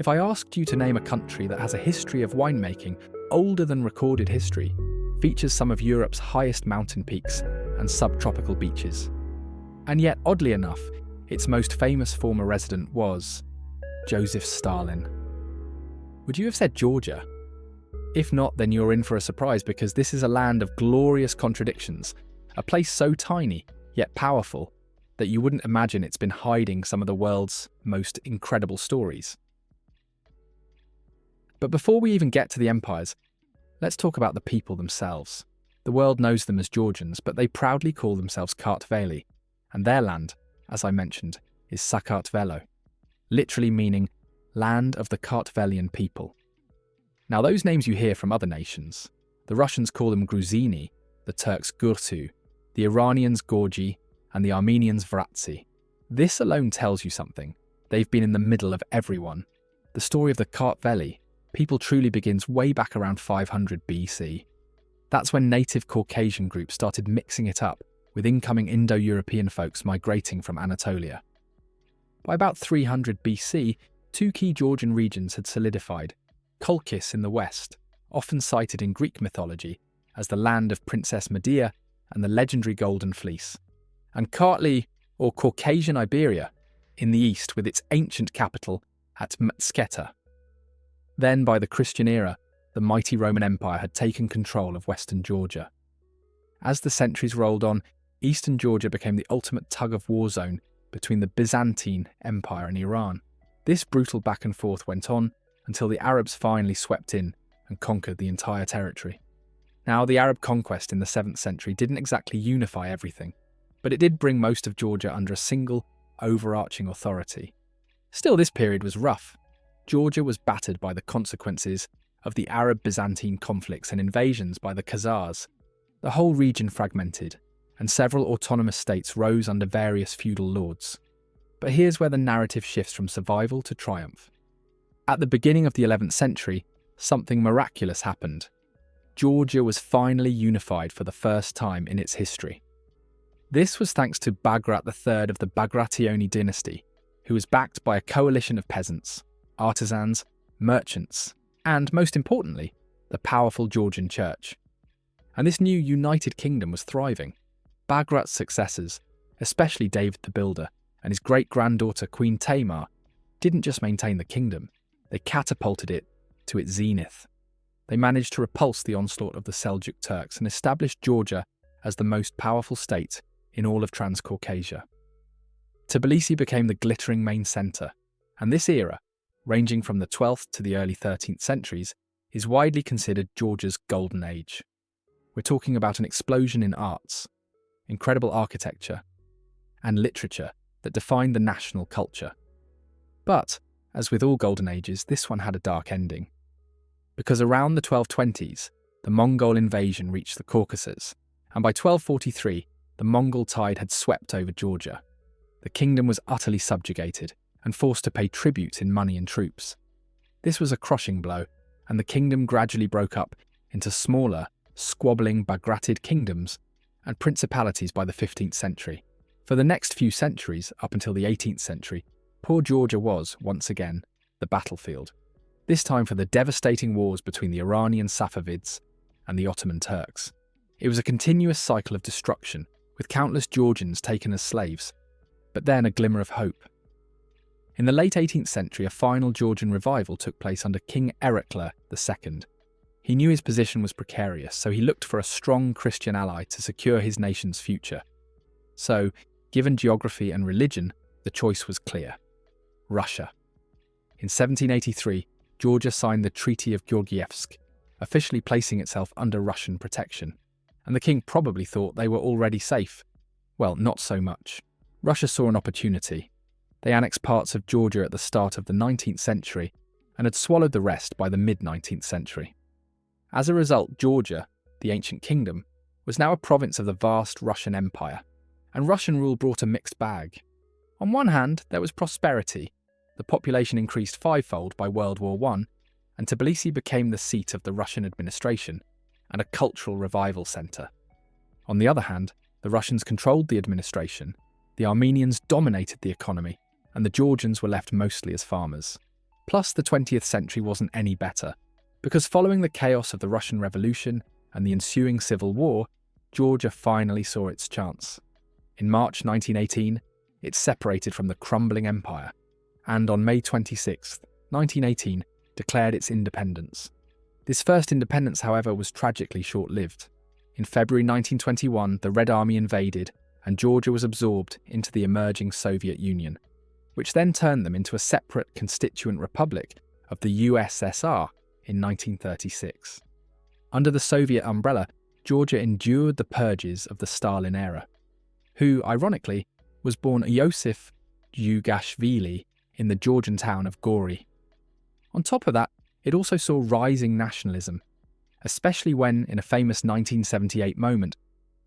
If I asked you to name a country that has a history of winemaking older than recorded history, features some of Europe's highest mountain peaks and subtropical beaches, and yet, oddly enough, its most famous former resident was Joseph Stalin, would you have said Georgia? If not, then you're in for a surprise, because this is a land of glorious contradictions, a place so tiny yet powerful that you wouldn't imagine it's been hiding some of the world's most incredible stories. But before we even get to the empires, let's talk about the people themselves. The world knows them as Georgians, but they proudly call themselves Kartveli, and their land, as I mentioned, is Sakartvelo, literally meaning land of the Kartvelian people. Now, those names you hear from other nations, the Russians call them Gruzini, the Turks Gurtu, the Iranians Gorgi, and the Armenians Vratsi. This alone tells you something. They've been in the middle of everyone. The story of the Kartveli people truly begins way back around 500 BC. That's when native Caucasian groups started mixing it up with incoming Indo-European folks migrating from Anatolia. By about 300 BC, two key Georgian regions had solidified. Kolchis in the west, often cited in Greek mythology as the land of Princess Medea and the legendary Golden Fleece, and Kartli, or Caucasian Iberia, in the east with its ancient capital at Mtsketa. Then, by the Christian era, the mighty Roman Empire had taken control of western Georgia. As the centuries rolled on, eastern Georgia became the ultimate tug-of-war zone between the Byzantine Empire and Iran. This brutal back and forth went on until the Arabs finally swept in and conquered the entire territory. Now, the Arab conquest in the 7th century didn't exactly unify everything, but it did bring most of Georgia under a single, overarching authority. Still, this period was rough. Georgia was battered by the consequences of the Arab-Byzantine conflicts and invasions by the Khazars. The whole region fragmented, and several autonomous states rose under various feudal lords. But here's where the narrative shifts from survival to triumph. At the beginning of the 11th century, something miraculous happened. Georgia was finally unified for the first time in its history. This was thanks to Bagrat III of the Bagrationi dynasty, who was backed by a coalition of peasants, artisans, merchants, and, most importantly, the powerful Georgian church. And this new united kingdom was thriving. Bagrat's successors, especially David the Builder and his great-granddaughter Queen Tamar, didn't just maintain the kingdom, they catapulted it to its zenith. They managed to repulse the onslaught of the Seljuk Turks and established Georgia as the most powerful state in all of Transcaucasia. Tbilisi became the glittering main centre, and this era, ranging from the 12th to the early 13th centuries, is widely considered Georgia's golden age. We're talking about an explosion in arts, incredible architecture, and literature that defined the national culture. But, as with all golden ages, this one had a dark ending. Because around the 1220s, the Mongol invasion reached the Caucasus, and by 1243, the Mongol tide had swept over Georgia. The kingdom was utterly subjugated and forced to pay tribute in money and troops. This was a crushing blow, and the kingdom gradually broke up into smaller, squabbling Bagratid kingdoms and principalities by the 15th century. For the next few centuries, up until the 18th century, poor Georgia was, once again, the battlefield, this time for the devastating wars between the Iranian Safavids and the Ottoman Turks. It was a continuous cycle of destruction, with countless Georgians taken as slaves, but then a glimmer of hope. In the late 18th century, a final Georgian revival took place under King Erekle II. He knew his position was precarious, so he looked for a strong Christian ally to secure his nation's future. So, given geography and religion, the choice was clear: Russia. In 1783, Georgia signed the Treaty of Georgievsk, officially placing itself under Russian protection. And the king probably thought they were already safe. Well, not so much. Russia saw an opportunity. They annexed parts of Georgia at the start of the 19th century and had swallowed the rest by the mid-19th century. As a result, Georgia, the ancient kingdom, was now a province of the vast Russian Empire, and Russian rule brought a mixed bag. On one hand, there was prosperity. The population increased fivefold by World War I, and Tbilisi became the seat of the Russian administration and a cultural revival centre. On the other hand, the Russians controlled the administration, the Armenians dominated the economy, and the Georgians were left mostly as farmers. Plus, the 20th century wasn't any better, because following the chaos of the Russian Revolution and the ensuing civil war, Georgia finally saw its chance. In March 1918, it separated from the crumbling empire, and on May 26, 1918, declared its independence. This first independence, however, was tragically short-lived. In February 1921, the Red Army invaded, and Georgia was absorbed into the emerging Soviet Union, which then turned them into a separate constituent republic of the USSR in 1936. Under the Soviet umbrella, Georgia endured the purges of the Stalin era, who, ironically, was born Iosif Dugashvili in the Georgian town of Gori. On top of that, it also saw rising nationalism, especially when, in a famous 1978 moment,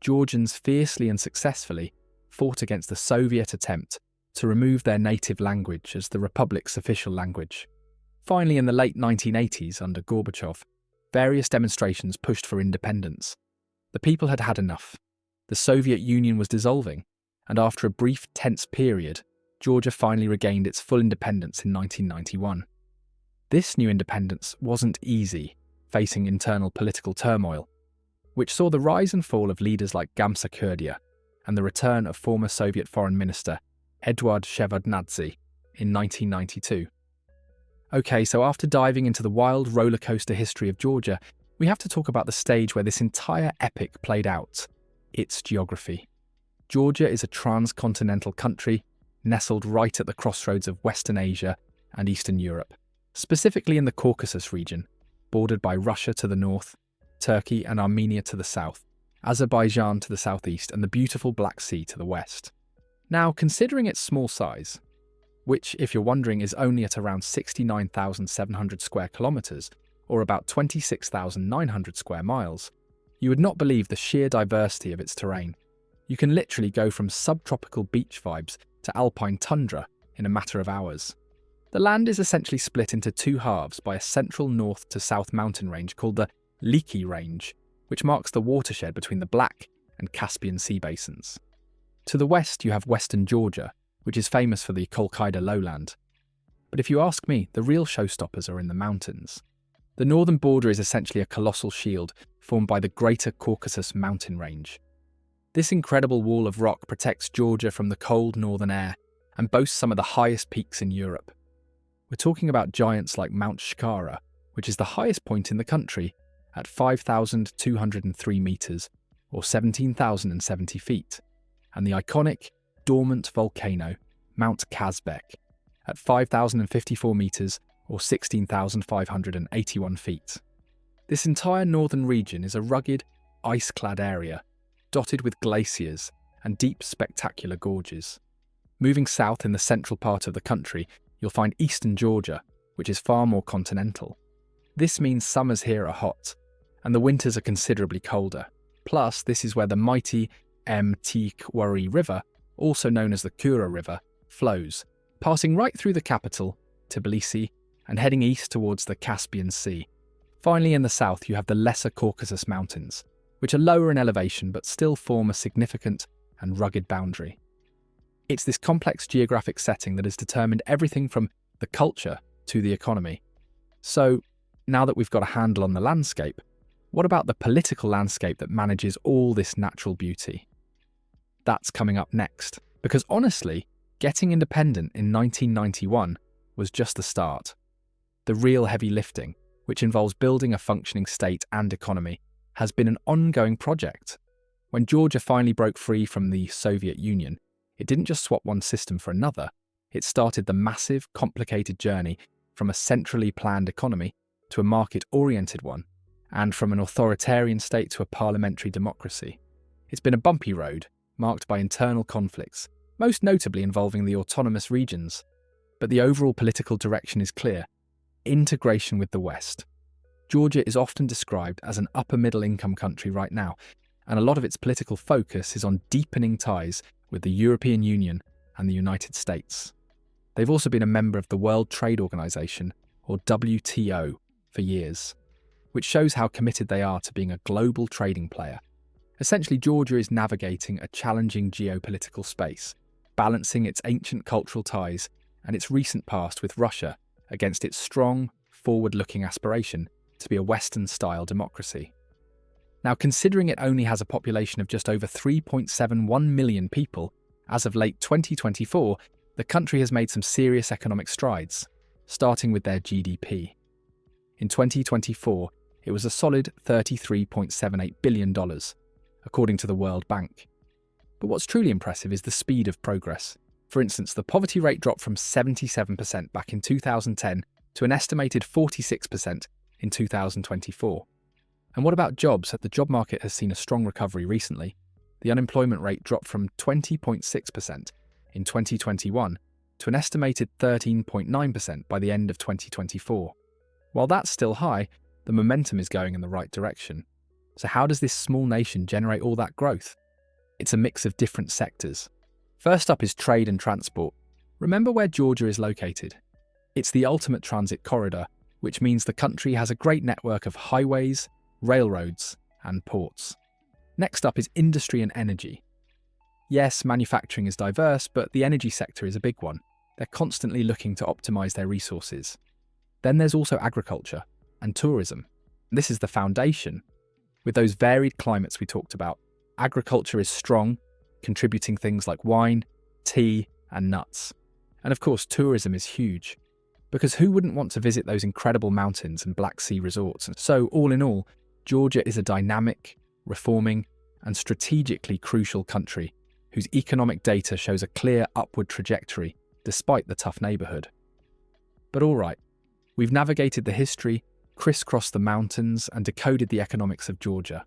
Georgians fiercely and successfully fought against the Soviet attempt to remove their native language as the republic's official language. Finally, in the late 1980s, under Gorbachev, various demonstrations pushed for independence. The people had had enough. The Soviet Union was dissolving, and after a brief, tense period, Georgia finally regained its full independence in 1991. This new independence wasn't easy, facing internal political turmoil, which saw the rise and fall of leaders like Gamsa Kurdia and the return of former Soviet Foreign Minister Eduard Shevardnadze in 1992. Okay, so after diving into the wild rollercoaster history of Georgia, we have to talk about the stage where this entire epic played out, its geography. Georgia is a transcontinental country nestled right at the crossroads of Western Asia and Eastern Europe, specifically in the Caucasus region, bordered by Russia to the north, Turkey and Armenia to the south, Azerbaijan to the southeast, and the beautiful Black Sea to the west. Now, considering its small size, which, if you're wondering, is only at around 69,700 square kilometres, or about 26,900 square miles, you would not believe the sheer diversity of its terrain. You can literally go from subtropical beach vibes to alpine tundra in a matter of hours. The land is essentially split into two halves by a central north to south mountain range called the Liki Range, which marks the watershed between the Black and Caspian Sea basins. To the west, you have western Georgia, which is famous for the Kolkida lowland. But if you ask me, the real showstoppers are in the mountains. The northern border is essentially a colossal shield formed by the Greater Caucasus mountain range. This incredible wall of rock protects Georgia from the cold northern air and boasts some of the highest peaks in Europe. We're talking about giants like Mount Shkara, which is the highest point in the country, at 5,203 metres, or 17,070 feet, and the iconic, dormant volcano, Mount Kazbek, at 5,054 metres, or 16,581 feet. This entire northern region is a rugged, ice-clad area, dotted with glaciers and deep, spectacular gorges. Moving south in the central part of the country, you'll find eastern Georgia, which is far more continental. This means summers here are hot, and the winters are considerably colder. Plus, this is where the mighty Mtkwari River, also known as the Kura River, flows, passing right through the capital, Tbilisi, and heading east towards the Caspian Sea. Finally, in the south, you have the Lesser Caucasus Mountains, which are lower in elevation but still form a significant and rugged boundary. It's this complex geographic setting that has determined everything from the culture to the economy. So, now that we've got a handle on the landscape, what about the political landscape that manages all this natural beauty? That's coming up next, because honestly, getting independent in 1991 was just the start. The real heavy lifting, which involves building a functioning state and economy, has been an ongoing project. When Georgia finally broke free from the Soviet Union, it didn't just swap one system for another, it started the massive, complicated journey from a centrally planned economy to a market-oriented one, and from an authoritarian state to a parliamentary democracy. It's been a bumpy road, marked by internal conflicts, most notably involving the autonomous regions. But the overall political direction is clear: integration with the West. Georgia is often described as an upper-middle-income country right now, and a lot of its political focus is on deepening ties with the European Union and the United States. They've also been a member of the World Trade Organization, or WTO, for years, which shows how committed they are to being a global trading player. Essentially, Georgia is navigating a challenging geopolitical space, balancing its ancient cultural ties and its recent past with Russia against its strong, forward-looking aspiration to be a Western-style democracy. Now, considering it only has a population of just over 3.71 million people, as of late 2024, the country has made some serious economic strides, starting with their GDP. In 2024, it was a solid $33.78 billion, according to the World Bank. But what's truly impressive is the speed of progress. For instance, the poverty rate dropped from 77% back in 2010 to an estimated 46% in 2024. And what about jobs? The job market has seen a strong recovery recently. The unemployment rate dropped from 20.6% in 2021 to an estimated 13.9% by the end of 2024. While that's still high, the momentum is going in the right direction. So how does this small nation generate all that growth? It's a mix of different sectors. First up is trade and transport. Remember where Georgia is located? It's the ultimate transit corridor, which means the country has a great network of highways, railroads, and ports. Next up is industry and energy. Yes, manufacturing is diverse, but the energy sector is a big one. They're constantly looking to optimize their resources. Then there's also agriculture and tourism. This is the foundation. With those varied climates we talked about, agriculture is strong, contributing things like wine, tea, and nuts. And of course, tourism is huge, because who wouldn't want to visit those incredible mountains and Black Sea resorts? So, all in all, Georgia is a dynamic, reforming, and strategically crucial country whose economic data shows a clear upward trajectory despite the tough neighbourhood. But all right, we've navigated the history, crisscrossed the mountains, and decoded the economics of Georgia.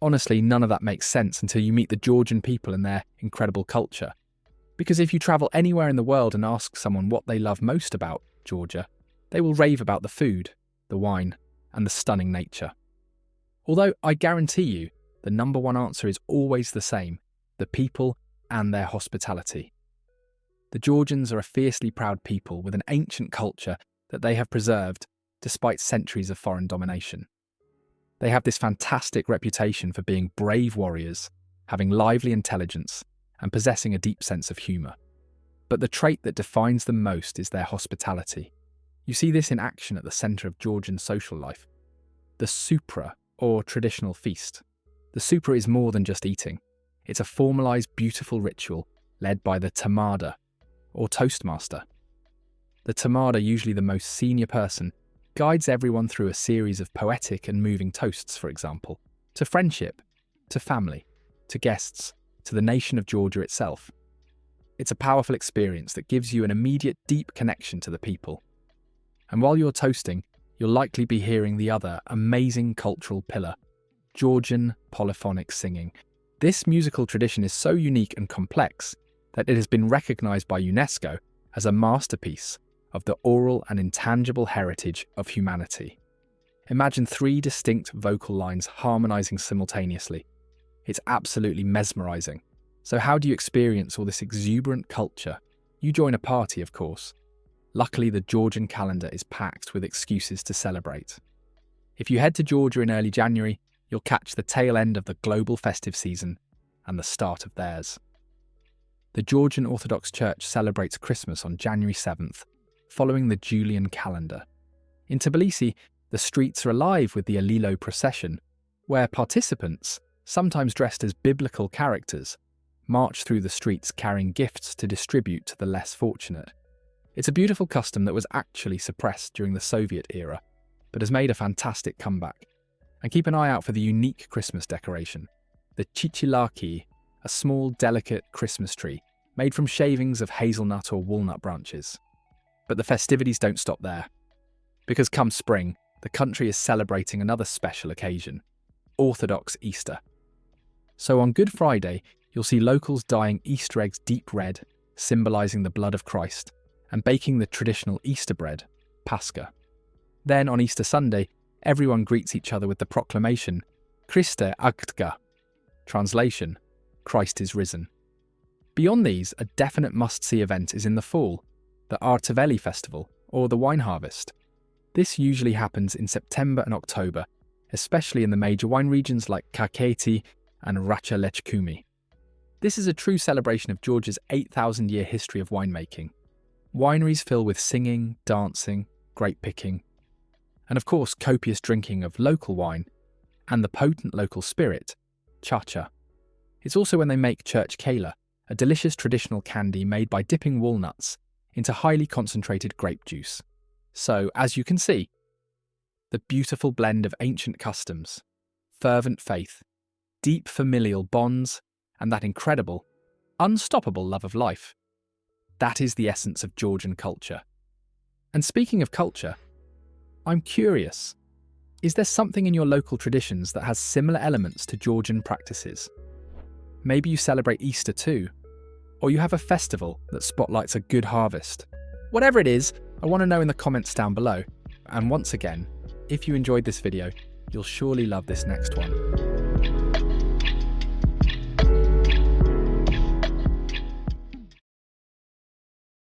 Honestly, none of that makes sense until you meet the Georgian people and their incredible culture. Because if you travel anywhere in the world and ask someone what they love most about Georgia, they will rave about the food, the wine, and the stunning nature. Although I guarantee you, the number one answer is always the same: the people and their hospitality. The Georgians are a fiercely proud people with an ancient culture that they have preserved despite centuries of foreign domination. They have this fantastic reputation for being brave warriors, having lively intelligence, and possessing a deep sense of humour. But the trait that defines them most is their hospitality. You see this in action at the centre of Georgian social life. The Supra, or traditional feast. The Supra is more than just eating. It's a formalised, beautiful ritual led by the Tamada, or toastmaster. The Tamada, usually the most senior person, guides everyone through a series of poetic and moving toasts, for example, to friendship, to family, to guests, to the nation of Georgia itself. It's a powerful experience that gives you an immediate, deep connection to the people. And while you're toasting, you'll likely be hearing the other amazing cultural pillar, Georgian polyphonic singing. This musical tradition is so unique and complex that it has been recognised by UNESCO as a masterpiece of the oral and intangible heritage of humanity. Imagine 3 distinct vocal lines harmonising simultaneously. It's absolutely mesmerising. So how do you experience all this exuberant culture? You join a party, of course. Luckily, the Georgian calendar is packed with excuses to celebrate. If you head to Georgia in early January, you'll catch the tail end of the global festive season and the start of theirs. The Georgian Orthodox Church celebrates Christmas on January 7th, following the Julian calendar. In Tbilisi, the streets are alive with the Alilo procession, where participants, sometimes dressed as biblical characters, march through the streets carrying gifts to distribute to the less fortunate. It's a beautiful custom that was actually suppressed during the Soviet era, but has made a fantastic comeback. And keep an eye out for the unique Christmas decoration, the chichilaki, a small, delicate Christmas tree made from shavings of hazelnut or walnut branches. But the festivities don't stop there, because come spring, the country is celebrating another special occasion, Orthodox Easter. So on Good Friday, you'll see locals dyeing Easter eggs deep red, symbolising the blood of Christ, and baking the traditional Easter bread, Pascha. Then on Easter Sunday, everyone greets each other with the proclamation, Christe agtka, translation, Christ is risen. Beyond these, a definite must-see event is in the fall, the Arteveli Festival, or the wine harvest. This usually happens in September and October, especially in the major wine regions like Kakheti and Racha-Lechkumi. This is a true celebration of Georgia's 8,000-year history of winemaking. Wineries fill with singing, dancing, grape picking, and of course copious drinking of local wine and the potent local spirit, cha-cha. It's also when they make church kala, a delicious traditional candy made by dipping walnuts into highly concentrated grape juice. So, as you can see, the beautiful blend of ancient customs, fervent faith, deep familial bonds, and that incredible, unstoppable love of life. That is the essence of Georgian culture. And speaking of culture, I'm curious, is there something in your local traditions that has similar elements to Georgian practices? Maybe you celebrate Easter too, or you have a festival that spotlights a good harvest. Whatever it is, I want to know in the comments down below. And once again, if you enjoyed this video, you'll surely love this next one.